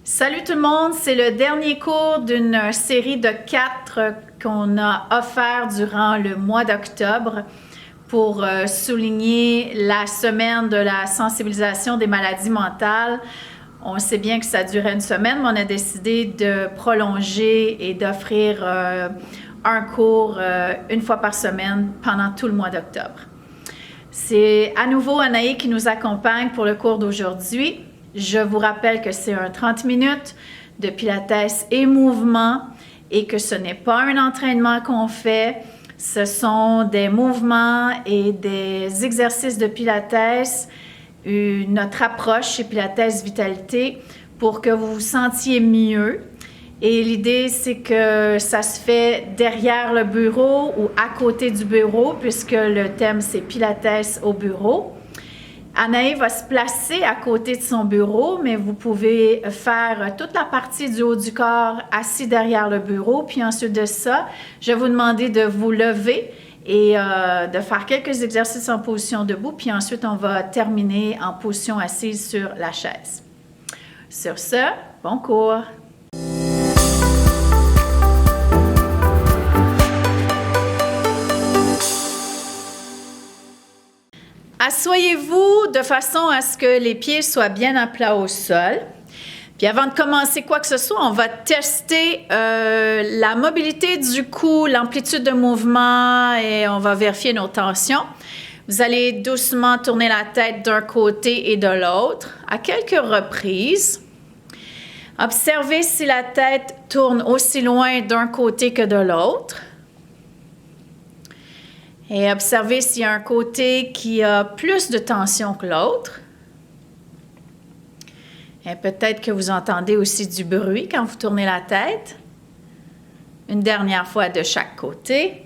Salut tout le monde, c'est le dernier cours d'une série de 4 qu'on a offert durant le mois d'octobre pour souligner la semaine de la sensibilisation des maladies mentales. On sait bien que ça durait une semaine, mais on a décidé de prolonger et d'offrir un cours une fois par semaine pendant tout le mois d'octobre. C'est à nouveau Anaï qui nous accompagne pour le cours d'aujourd'hui. Je vous rappelle que c'est un 30 minutes de pilates et mouvement et que ce n'est pas un entraînement qu'on fait. Ce sont des mouvements et des exercices de pilates, notre approche chez Pilates Vitalité pour que vous vous sentiez mieux. Et l'idée, c'est que ça se fait derrière le bureau ou à côté du bureau puisque le thème, c'est Pilates au bureau. Anaï va se placer à côté de son bureau, mais vous pouvez faire toute la partie du haut du corps assis derrière le bureau. Puis ensuite de ça, je vais vous demander de vous lever et de faire quelques exercices en position debout. Puis ensuite, on va terminer en position assise sur la chaise. Sur ce, bon cours! Assoyez-vous de façon à ce que les pieds soient bien à plat au sol. Puis avant de commencer quoi que ce soit, on va tester la mobilité du cou, l'amplitude de mouvement et on va vérifier nos tensions. Vous allez doucement tourner la tête d'un côté et de l'autre à quelques reprises. Observez si la tête tourne aussi loin d'un côté que de l'autre. Et observez s'il y a un côté qui a plus de tension que l'autre. Et peut-être que vous entendez aussi du bruit quand vous tournez la tête. Une dernière fois de chaque côté.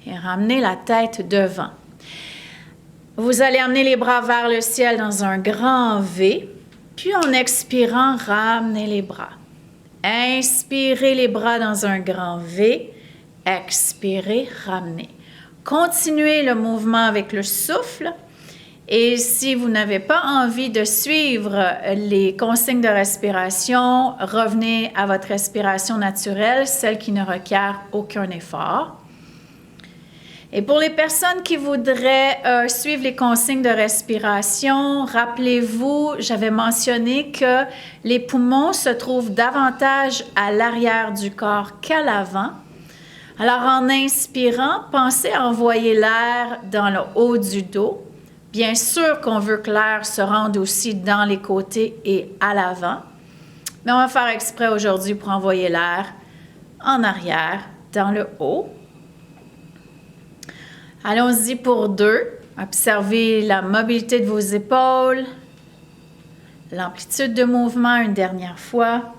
Et ramenez la tête devant. Vous allez amener les bras vers le ciel dans un grand V. Puis en expirant, ramenez les bras. Inspirez les bras dans un grand V. Expirez, ramenez. Continuez le mouvement avec le souffle. Et si vous n'avez pas envie de suivre les consignes de respiration, revenez à votre respiration naturelle, celle qui ne requiert aucun effort. Et pour les personnes qui voudraient suivre les consignes de respiration, rappelez-vous, j'avais mentionné que les poumons se trouvent davantage à l'arrière du corps qu'à l'avant. Alors, en inspirant, pensez à envoyer l'air dans le haut du dos. Bien sûr qu'on veut que l'air se rende aussi dans les côtés et à l'avant. Mais on va faire exprès aujourd'hui pour envoyer l'air en arrière, dans le haut. Allons-y pour 2. Observez la mobilité de vos épaules, l'amplitude de mouvement une dernière fois.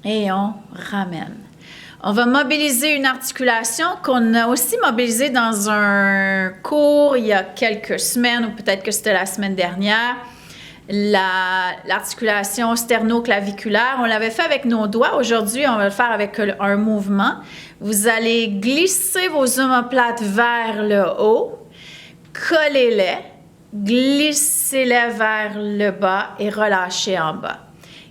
Et on ramène. On va mobiliser une articulation qu'on a aussi mobilisée dans un cours il y a quelques semaines, ou peut-être que c'était la semaine dernière. L'articulation sternoclaviculaire, on l'avait fait avec nos doigts. Aujourd'hui, on va le faire avec un mouvement. Vous allez glisser vos omoplates vers le haut, collez-les, glissez-les vers le bas et relâchez en bas.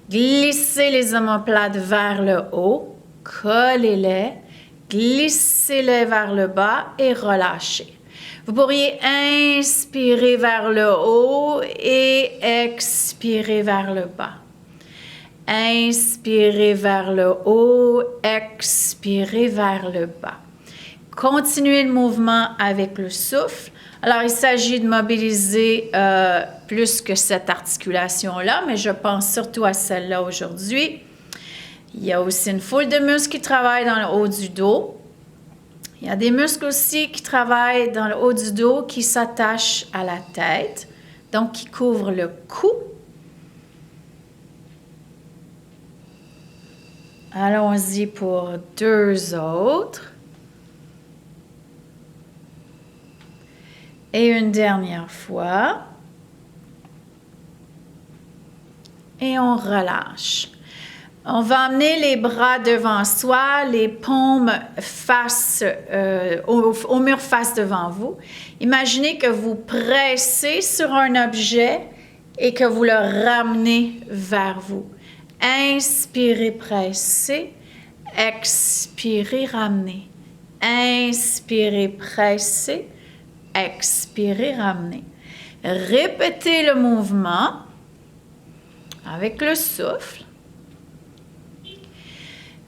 Glissez les omoplates vers le haut. Collez-les, glissez-les vers le bas et relâchez. Vous pourriez inspirer vers le haut et expirer vers le bas. Inspirez vers le haut, expirez vers le bas. Continuez le mouvement avec le souffle. Alors, il s'agit de mobiliser plus que cette articulation-là, mais je pense surtout à celle-là aujourd'hui. Il y a aussi une foule de muscles qui travaillent dans le haut du dos. Il y a des muscles aussi qui travaillent dans le haut du dos, qui s'attachent à la tête, donc qui couvrent le cou. Allons-y pour 2 autres. Et une dernière fois. Et on relâche. On va amener les bras devant soi, les paumes face au mur face devant vous. Imaginez que vous pressez sur un objet et que vous le ramenez vers vous. Inspirez, pressez. Expirez, ramenez. Inspirez, pressez. Expirez, ramenez. Répétez le mouvement avec le souffle.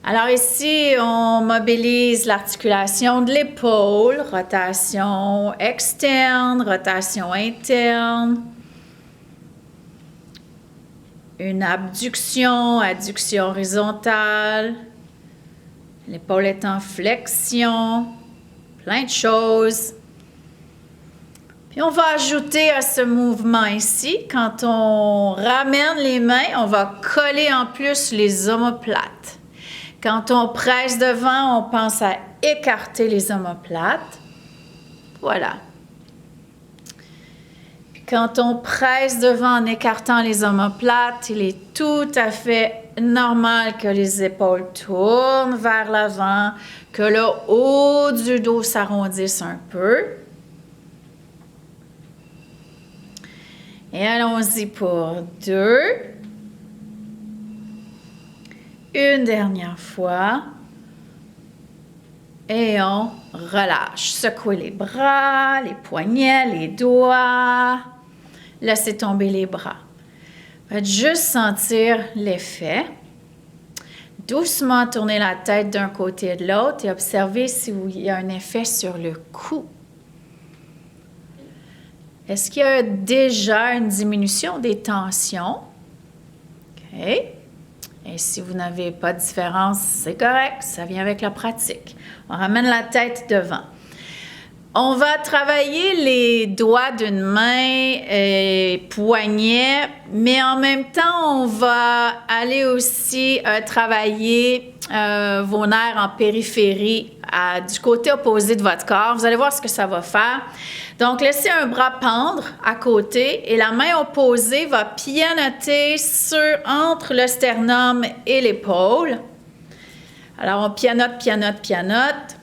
Alors ici, on mobilise l'articulation de l'épaule, rotation externe, rotation interne, une abduction, adduction horizontale, l'épaule est en flexion, plein de choses. Puis on va ajouter à ce mouvement ici, quand on ramène les mains, on va coller en plus les omoplates. Quand on presse devant, on pense à écarter les omoplates. Voilà. Puis quand on presse devant en écartant les omoplates, il est tout à fait normal que les épaules tournent vers l'avant, que le haut du dos s'arrondisse un peu. Et allons-y pour 2. Une dernière fois. Et on relâche. Secouez les bras, les poignets, les doigts. Laissez tomber les bras. Faites juste sentir l'effet. Doucement tournez la tête d'un côté et de l'autre et observez s'il y a un effet sur le cou. Est-ce qu'il y a déjà une diminution des tensions? OK. Et si vous n'avez pas de différence, c'est correct, ça vient avec la pratique. On ramène la tête devant. On va travailler les doigts d'une main et poignets, mais en même temps, on va aller aussi travailler vos nerfs en périphérie du côté opposé de votre corps. Vous allez voir ce que ça va faire. Donc, laissez un bras pendre à côté et la main opposée va pianoter entre le sternum et l'épaule. Alors, on pianote, pianote, pianote.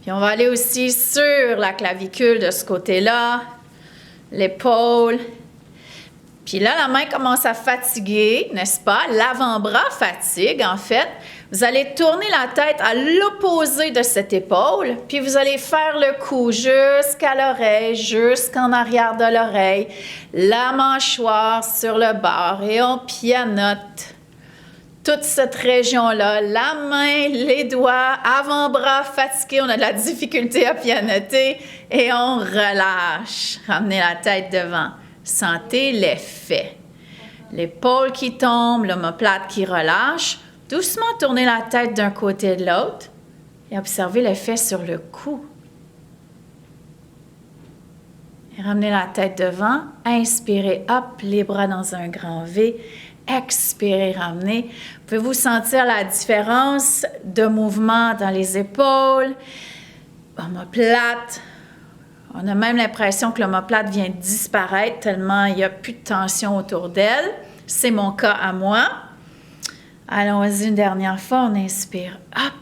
Puis on va aller aussi sur la clavicule de ce côté-là, l'épaule. Puis là, la main commence à fatiguer, n'est-ce pas? L'avant-bras fatigue, en fait. Vous allez tourner la tête à l'opposé de cette épaule, puis vous allez faire le cou jusqu'à l'oreille, jusqu'en arrière de l'oreille, la mâchoire sur le bord, et on pianote toute cette région-là, la main, les doigts, avant-bras fatigué, on a de la difficulté à pianoter, et on relâche. Ramenez la tête devant. Sentez l'effet. L'épaule qui tombe, l'omoplate qui relâche. Doucement tournez la tête d'un côté et de l'autre et observez l'effet sur le cou. Et ramenez la tête devant. Inspirez, hop, les bras dans un grand V. Expirez, ramenez. Pouvez-vous sentir la différence de mouvement dans les épaules? Omoplate. On a même l'impression que l'omoplate vient de disparaître tellement il n'y a plus de tension autour d'elle. C'est mon cas à moi. Allons-y une dernière fois. On inspire, hop,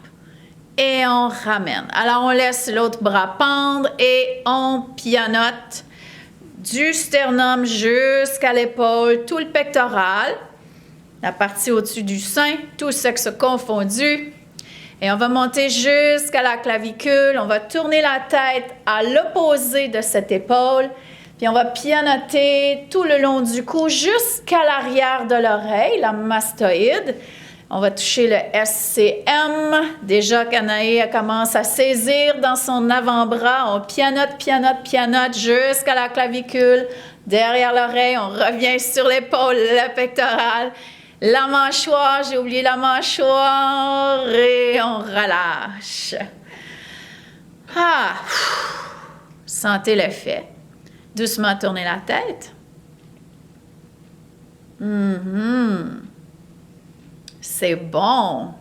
et on ramène. Alors, on laisse l'autre bras pendre et on pianote du sternum jusqu'à l'épaule, tout le pectoral, la partie au-dessus du sein, tout sexe confondu. Et on va monter jusqu'à la clavicule. On va tourner la tête à l'opposé de cette épaule. Puis on va pianoter tout le long du cou jusqu'à l'arrière de l'oreille, la mastoïde. On va toucher le SCM. Déjà qu'Anaï commence à saisir dans son avant-bras. On pianote, pianote, pianote jusqu'à la clavicule. Derrière l'oreille, on revient sur l'épaule, le pectoral. La mâchoire, j'ai oublié la mâchoire. Et on relâche. Ah! Sentez l'effet. Doucement tournez la tête. C'est bon.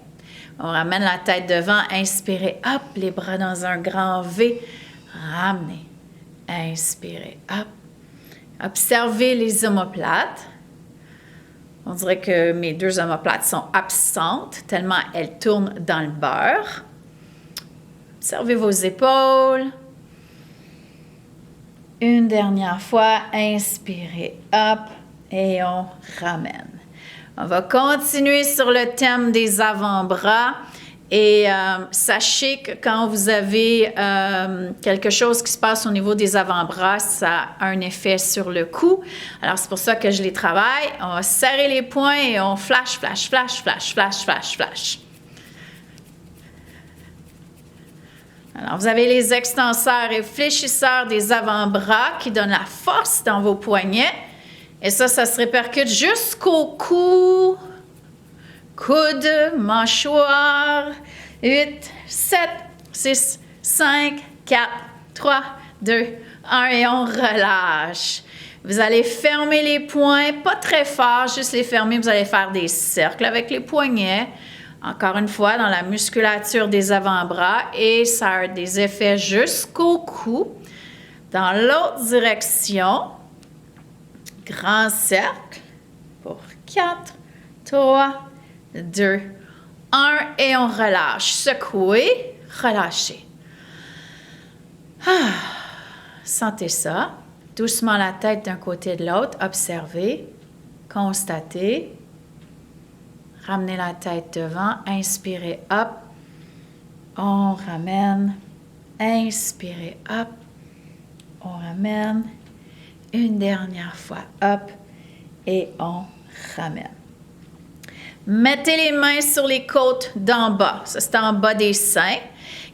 On ramène la tête devant. Inspirez. Hop, les bras dans un grand V. Ramenez. Inspirez. Hop. Observez les omoplates. On dirait que mes deux omoplates sont absentes tellement elles tournent dans le beurre. Observez vos épaules. Une dernière fois, inspirez, hop, et on ramène. On va continuer sur le thème des avant-bras. Et sachez que quand vous avez quelque chose qui se passe au niveau des avant-bras, ça a un effet sur le cou. Alors, c'est pour ça que je les travaille. On va serrer les poings et on flash, flash, flash, flash, flash, flash, flash. Alors, vous avez les extenseurs et fléchisseurs des avant-bras qui donnent la force dans vos poignets. Et ça se répercute jusqu'au cou. Coude, mâchoire, 8, 7, 6, 5, 4, 3, 2, 1 et on relâche. Vous allez fermer les poings, pas très fort, juste les fermer. Vous allez faire des cercles avec les poignets. Encore une fois, dans la musculature des avant-bras et ça a des effets jusqu'au cou. Dans l'autre direction, grand cercle pour 4, 3, 2, 1 et on relâche. Secouez, relâchez. Sentez ça. Doucement la tête d'un côté et de l'autre. Observez, constatez. Ramenez la tête devant. Inspirez, hop. On ramène. Inspirez, hop. On ramène. Une dernière fois, hop. Et on ramène. Mettez les mains sur les côtes d'en bas. Ça, c'est en bas des seins.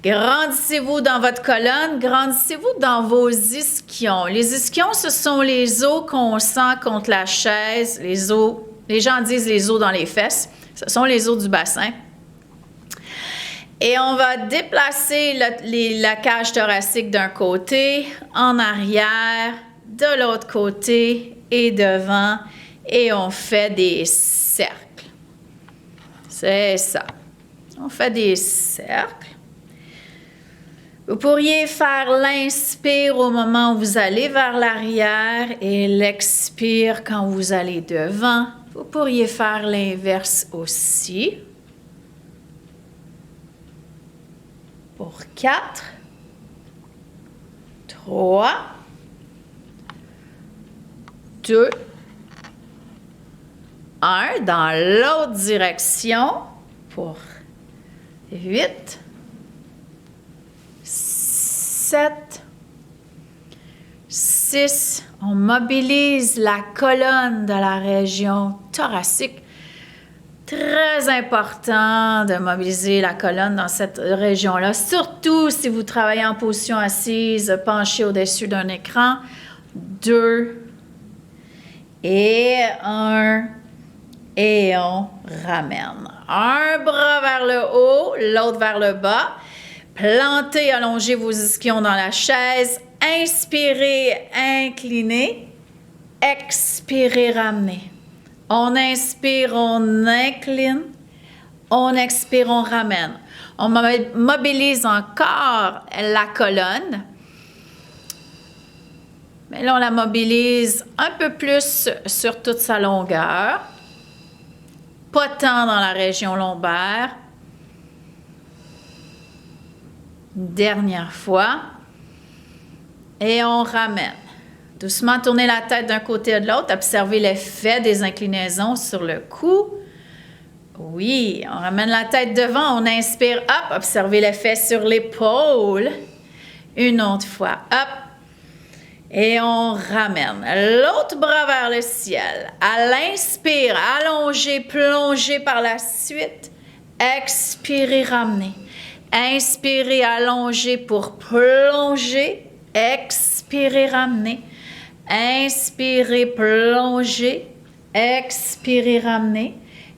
Grandissez-vous dans votre colonne. Grandissez-vous dans vos ischions. Les ischions, ce sont les os qu'on sent contre la chaise. Les os, les gens disent les os dans les fesses. Ce sont les os du bassin. Et on va déplacer la cage thoracique d'un côté, en arrière, de l'autre côté et devant. Et on fait des cercles. C'est ça. On fait des cercles. Vous pourriez faire l'inspire au moment où vous allez vers l'arrière et l'expire quand vous allez devant. Vous pourriez faire l'inverse aussi. Pour 4, 3, 2, 1 dans l'autre direction pour 8, 7, 6. On mobilise la colonne de la région thoracique. Très important de mobiliser la colonne dans cette région-là, surtout si vous travaillez en position assise, penché au-dessus d'un écran. 2 et 1. Et on ramène. Un bras vers le haut, l'autre vers le bas. Plantez, allongez vos ischions dans la chaise. Inspirez, inclinez. Expirez, ramenez. On inspire, on incline. On expire, on ramène. On mobilise encore la colonne. Mais là, on la mobilise un peu plus sur toute sa longueur. Pas tant dans la région lombaire. Une dernière fois. Et on ramène. Doucement, tournez la tête d'un côté à de l'autre. Observez l'effet des inclinaisons sur le cou. Oui, on ramène la tête devant. On inspire, hop. Observez l'effet sur l'épaule. Une autre fois, hop. Et on ramène l'autre bras vers le ciel. À l'inspire, allongez, plongez par la suite. Expirez, ramenez. Inspirez, allongez pour plonger. Expirez, ramenez. Inspirez, plongez. Expirez, ramenez.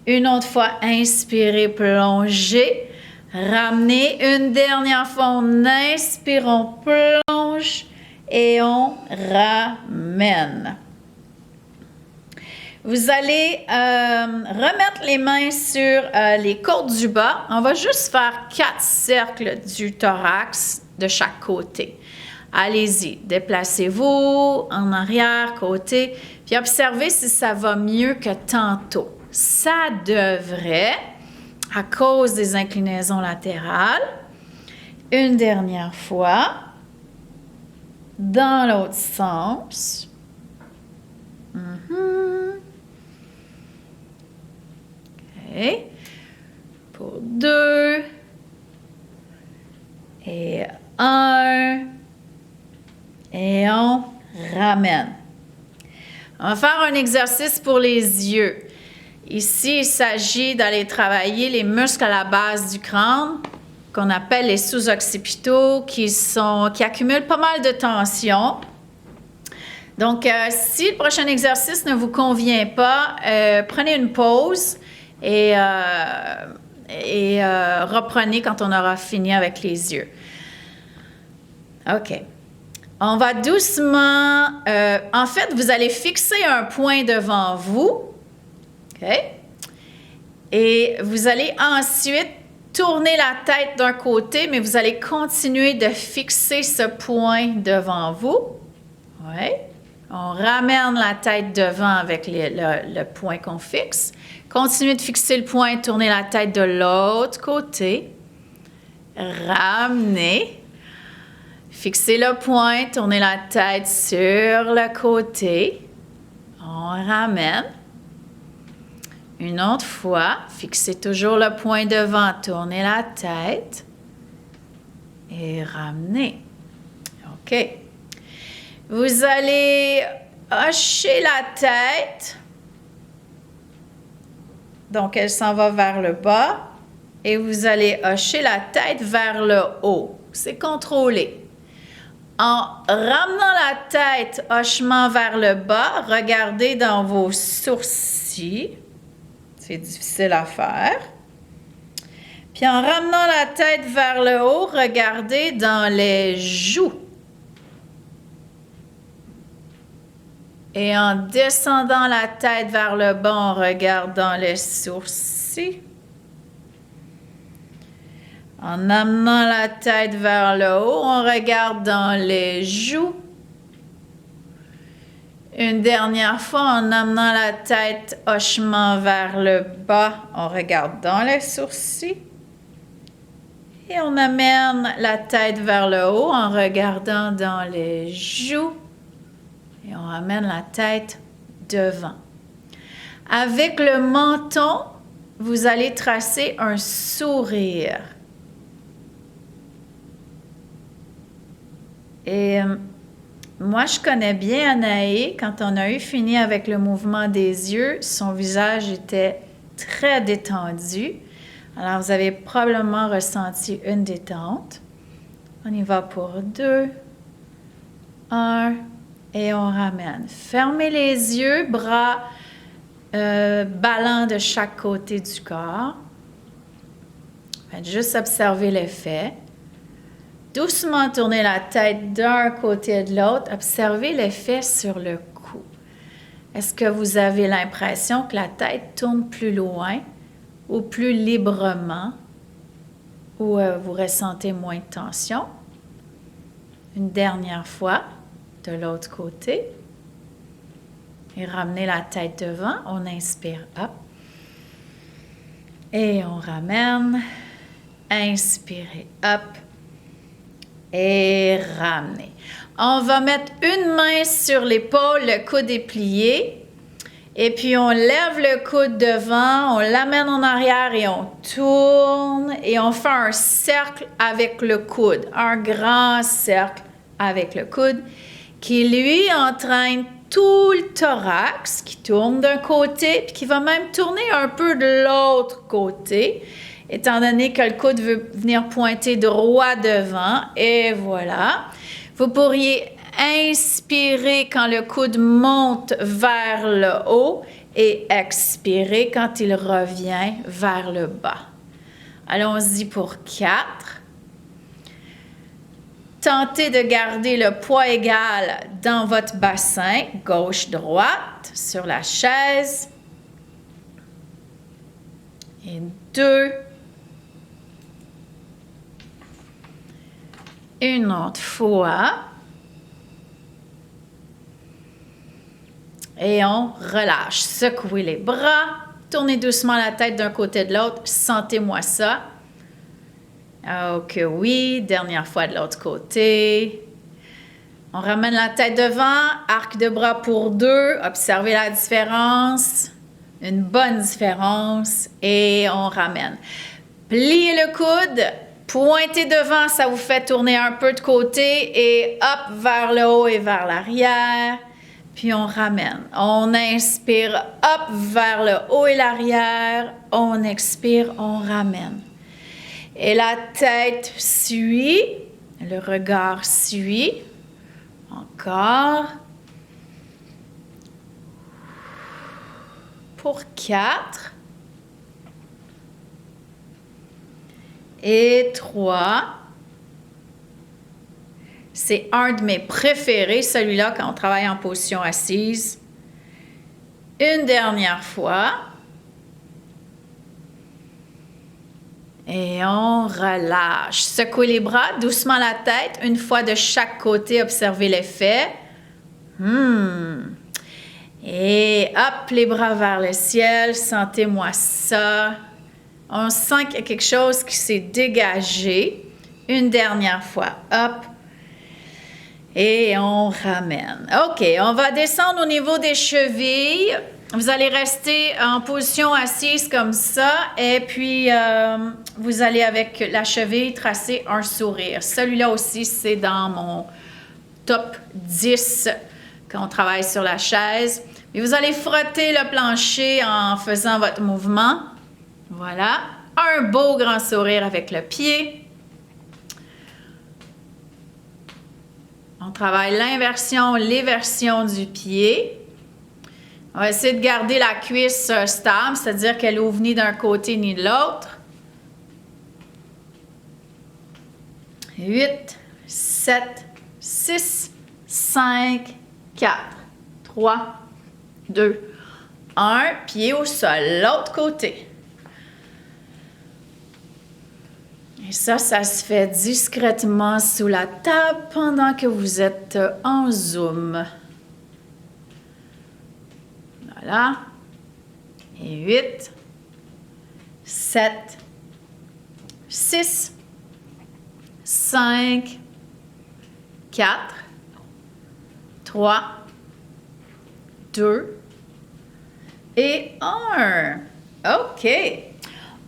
Une autre fois, inspirez, plongez. Ramenez. Une dernière fois, on inspire, on plonge. Et on ramène. Vous allez remettre les mains sur les côtes du bas. On va juste faire 4 cercles du thorax de chaque côté. Allez-y, déplacez-vous en arrière, côté, puis observez si ça va mieux que tantôt. Ça devrait, à cause des inclinaisons latérales. Une dernière fois. dans l'autre sens. OK. Pour 2. Et 1. Et on ramène. On va faire un exercice pour les yeux. Ici, il s'agit d'aller travailler les muscles à la base du crâne, qu'on appelle les sous-occipitaux, qui accumulent pas mal de tension. Donc, si le prochain exercice ne vous convient pas, prenez une pause et reprenez quand on aura fini avec les yeux. OK. On va doucement... en fait, vous allez fixer un point devant vous. OK? Et vous allez ensuite tourner la tête d'un côté, mais vous allez continuer de fixer ce point devant vous. Oui. On ramène la tête devant avec le point qu'on fixe. Continuez de fixer le point, tournez la tête de l'autre côté. Ramenez. Fixez le point, tournez la tête sur le côté. On ramène. Une autre fois, fixez toujours le point devant, tournez la tête et ramenez. OK. Vous allez hocher la tête. Donc, elle s'en va vers le bas. Et vous allez hocher la tête vers le haut. C'est contrôlé. En ramenant la tête, hochement vers le bas, regardez dans vos sourcils. C'est difficile à faire. Puis en ramenant la tête vers le haut, regardez dans les joues. Et en descendant la tête vers le bas, on regarde dans les sourcils. En amenant la tête vers le haut, on regarde dans les joues. Une dernière fois, en amenant la tête hochement vers le bas, on regarde dans les sourcils. Et on amène la tête vers le haut en regardant dans les joues. Et on amène la tête devant. Avec le menton, vous allez tracer un sourire. Et moi, je connais bien Anaé. Quand on a eu fini avec le mouvement des yeux, son visage était très détendu. Alors, vous avez probablement ressenti une détente. On y va pour 2, 1, et on ramène. Fermez les yeux, bras ballants de chaque côté du corps. Faites juste observer l'effet. Doucement tournez la tête d'un côté et de l'autre. Observez l'effet sur le cou. Est-ce que vous avez l'impression que la tête tourne plus loin ou plus librement ou vous ressentez moins de tension? Une dernière fois, de l'autre côté. Et ramenez la tête devant. On inspire, hop. Et on ramène. Inspirez, hop. Et ramenez. On va mettre une main sur l'épaule, le coude est plié. Et puis, on lève le coude devant, on l'amène en arrière et on tourne. Et on fait un cercle avec le coude. Un grand cercle avec le coude qui, lui, entraîne tout le thorax qui tourne d'un côté puis qui va même tourner un peu de l'autre côté. Étant donné que le coude veut venir pointer droit devant. Et voilà. Vous pourriez inspirer quand le coude monte vers le haut et expirer quand il revient vers le bas. Allons-y pour 4. Tentez de garder le poids égal dans votre bassin, gauche-droite, sur la chaise. Et 2. Une autre fois. Et on relâche. Secouez les bras. Tournez doucement la tête d'un côté de l'autre. Sentez-moi ça. Ok, oui. Dernière fois de l'autre côté. On ramène la tête devant, arc de bras pour 2, observez la différence, une bonne différence, et on ramène. Pliez le coude, pointez devant, ça vous fait tourner un peu de côté, et hop, vers le haut et vers l'arrière, puis on ramène. On inspire, hop, vers le haut et l'arrière, on expire, on ramène. Et la tête suit, le regard suit. Encore. Pour 4. Et 3. C'est un de mes préférés, celui-là, quand on travaille en position assise. Une dernière fois. Et on relâche. Secouez les bras, doucement la tête, une fois de chaque côté, observez l'effet. Et hop, les bras vers le ciel, sentez-moi ça. On sent qu'il y a quelque chose qui s'est dégagé. Une dernière fois, hop. Et on ramène. OK, on va descendre au niveau des chevilles. Vous allez rester en position assise comme ça et puis vous allez avec la cheville tracer un sourire. Celui-là aussi, c'est dans mon top 10 quand on travaille sur la chaise. Et vous allez frotter le plancher en faisant votre mouvement. Voilà. Un beau grand sourire avec le pied. On travaille l'inversion, l'éversion du pied. On va essayer de garder la cuisse stable, c'est-à-dire qu'elle ouvre ni d'un côté ni de l'autre. 8, 7, 6, 5, 4, 3, 2, 1. Pied au sol, l'autre côté. Et ça se fait discrètement sous la table pendant que vous êtes en zoom. Voilà. Et 8, 7, 6, 5, 4, 3, 2 et 1. OK.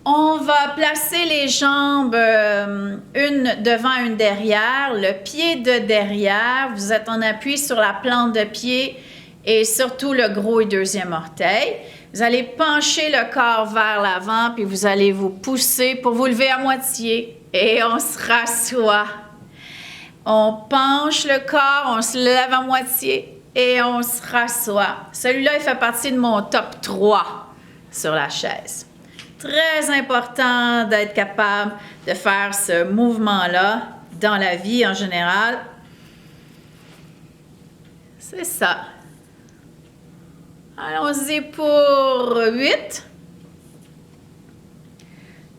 On va placer les jambes une devant, une derrière. Le pied de derrière, vous êtes en appui sur la plante de pied et surtout le gros et deuxième orteil. Vous allez pencher le corps vers l'avant, puis vous allez vous pousser pour vous lever à moitié. Et on se rassoit. On penche le corps, on se lève à moitié et on se rassoit. Celui-là, il fait partie de mon top 3 sur la chaise. Très important d'être capable de faire ce mouvement-là dans la vie en général. C'est ça. Allons-y pour 8,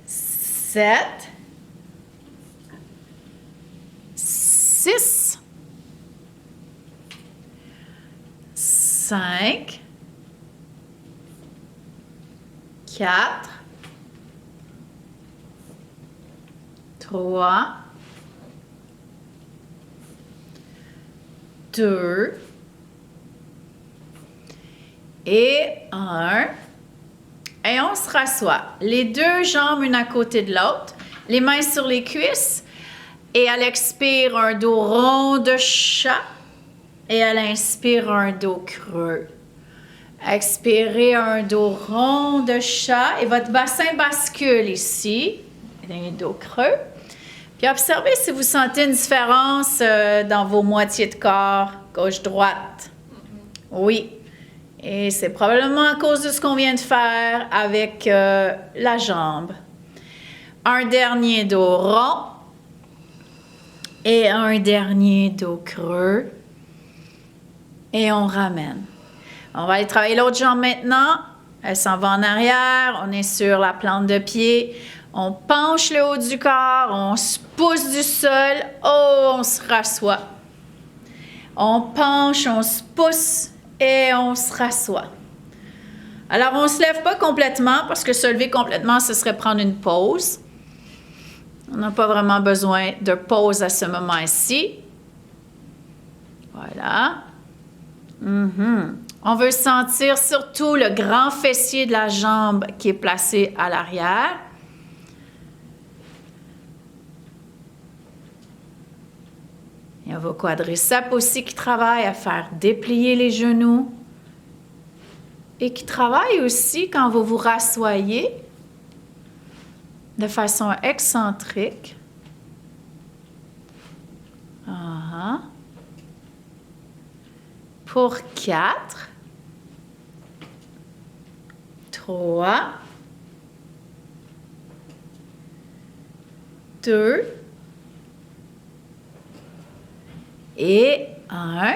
7, 6, 5, 4, 3, 2 et 1. Et on se rassoit. Les deux jambes une à côté de l'autre, les mains sur les cuisses. Et à l'expire, un dos rond de chat. Et à l'inspire, un dos creux. Expirez, un dos rond de chat. Et votre bassin bascule ici. Un dos creux. Puis observez si vous sentez une différence dans vos moitiés de corps, gauche-droite. Oui. Et c'est probablement à cause de ce qu'on vient de faire avec la jambe. Un dernier dos rond. Et un dernier dos creux. Et on ramène. On va aller travailler l'autre jambe maintenant. Elle s'en va en arrière. On est sur la plante de pied. On penche le haut du corps. On se pousse du sol. Oh, on se rassoit. On penche, on se pousse et on se rassoit. Alors, on ne se lève pas complètement parce que se lever complètement, ce serait prendre une pause. On n'a pas vraiment besoin de pause à ce moment-ci. Voilà. On veut sentir surtout le grand fessier de la jambe qui est placé à l'arrière. Il y a vos quadriceps aussi qui travaillent à faire déplier les genoux et qui travaillent aussi quand vous vous rassoyez de façon excentrique. Pour 4, 3, 2 et 1.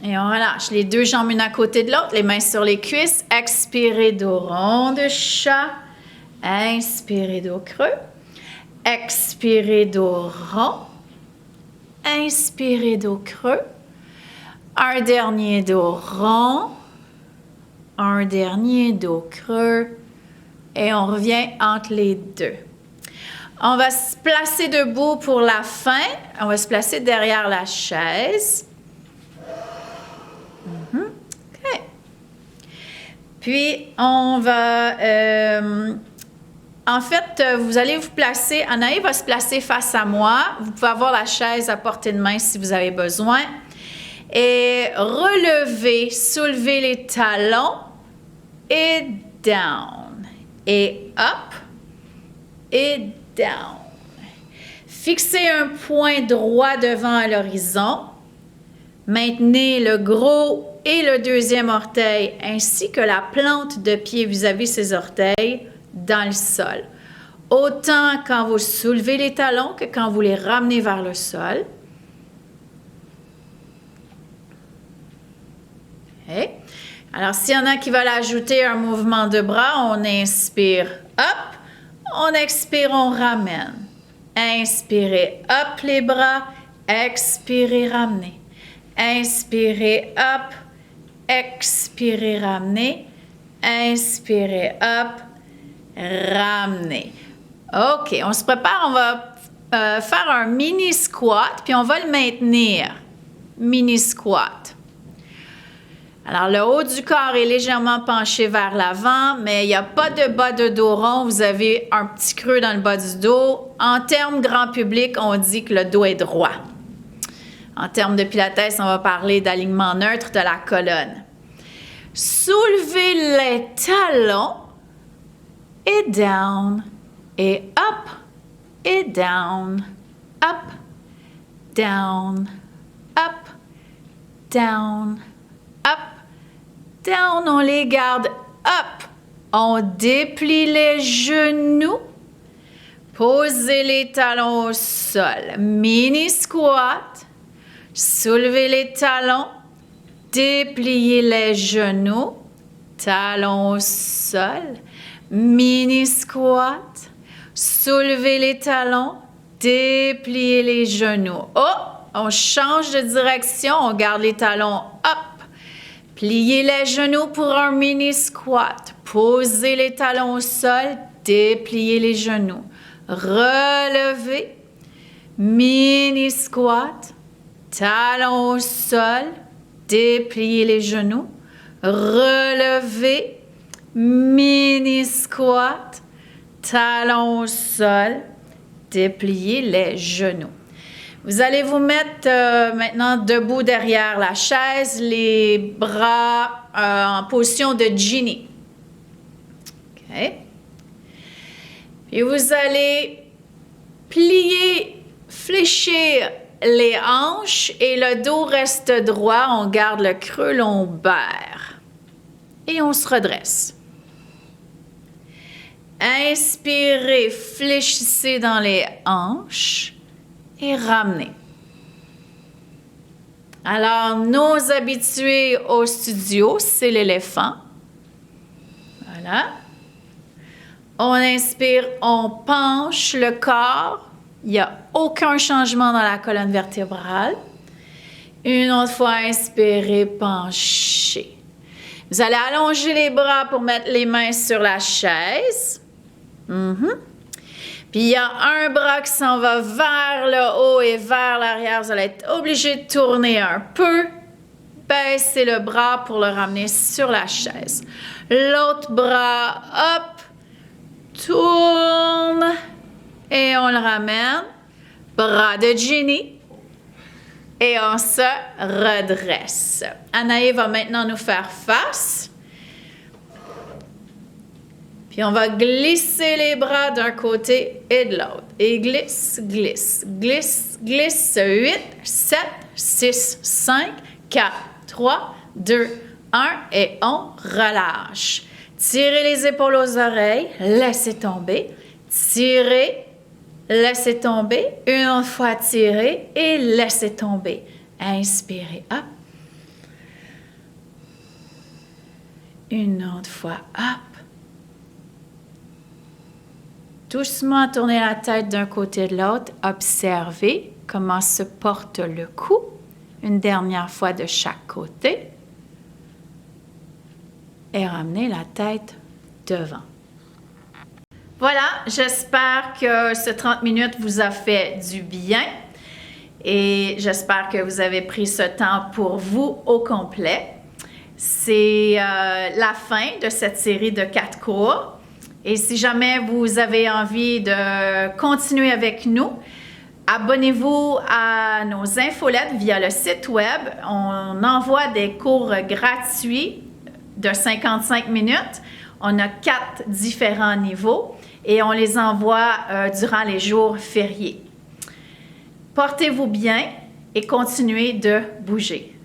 Et on relâche les deux jambes une à côté de l'autre, les mains sur les cuisses. Expirez, dos rond de chat. Inspirez, dos creux. Expirez, dos rond. Inspirez, dos creux. Un dernier, dos rond. Un dernier, dos creux. Et on revient entre les deux. On va se placer debout pour la fin. On va se placer derrière la chaise. OK. Puis, on va... en fait, vous allez vous placer... Anaï va se placer face à moi. Vous pouvez avoir la chaise à portée de main si vous avez besoin. Et relevez, soulevez les talons. Et down. Et up. Et down. Fixez un point droit devant l'horizon. Maintenez le gros et le deuxième orteil ainsi que la plante de pied vis-à-vis ses orteils dans le sol. Autant quand vous soulevez les talons que quand vous les ramenez vers le sol. Okay. Alors, s'il y en a qui veulent ajouter un mouvement de bras, on inspire up, on expire, on ramène. Inspirez up les bras, expirez, ramenez. Inspirez up, expirez, ramenez. Inspirez up, ramenez. OK, on se prépare, on va faire un mini squat, puis on va le maintenir. Mini squat. Alors, le haut du corps est légèrement penché vers l'avant, mais il n'y a pas de bas de dos rond. Vous avez un petit creux dans le bas du dos. En termes grand public, on dit que le dos est droit. En termes de pilates, on va parler d'alignement neutre de la colonne. Soulevez les talons et down et up et down, up, down, up, down, up. Down, on les garde up. On déplie les genoux. Posez les talons au sol. Mini squat. Soulevez les talons. Dépliez les genoux. Talons au sol. Mini squat. Soulevez les talons. Dépliez les genoux. Oh, on change de direction. On garde les talons up. Pliez les genoux pour un mini squat. Posez les talons au sol. Dépliez les genoux. Relevez. Mini squat. Talons au sol. Dépliez les genoux. Relevez. Mini squat. Talons au sol. Dépliez les genoux. Vous allez vous mettre maintenant debout derrière la chaise, les bras en position de Ginny. OK. Puis vous allez plier, fléchir les hanches et le dos reste droit. On garde le creux lombaire. Et on se redresse. Inspirez, fléchissez dans les hanches. Et ramenez. Alors, nos habitués au studio, c'est l'éléphant. Voilà. On inspire, on penche le corps. Il n'y a aucun changement dans la colonne vertébrale. Une autre fois, inspirez, penchez. Vous allez allonger les bras pour mettre les mains sur la chaise. Puis il y a un bras qui s'en va vers le haut et vers l'arrière. Vous allez être obligé de tourner un peu. Baissez le bras pour le ramener sur la chaise. L'autre bras, hop, tourne et on le ramène. Bras de Ginny. Et on se redresse. Anaï va maintenant nous faire face. Puis on va glisser les bras d'un côté et de l'autre. Et glisse, glisse, glisse, glisse. 8, 7, 6, 5, 4, 3, 2, 1. Et on relâche. Tirez les épaules aux oreilles. Laissez tomber. Tirez. Laissez tomber. Une autre fois, tirez et laissez tomber. Inspirez, hop. Une autre fois, hop. Doucement, tournez la tête d'un côté de l'autre. Observez comment se porte le cou. Une dernière fois de chaque côté. Et ramenez la tête devant. Voilà, j'espère que ce 30 minutes vous a fait du bien et j'espère que vous avez pris ce temps pour vous au complet. C'est la fin de cette série de 4 cours et si jamais vous avez envie de continuer avec nous, abonnez-vous à nos infolettes via le site web. On envoie des cours gratuits de 55 minutes. On a 4 différents niveaux. Et on les envoie durant les jours fériés. Portez-vous bien et continuez de bouger.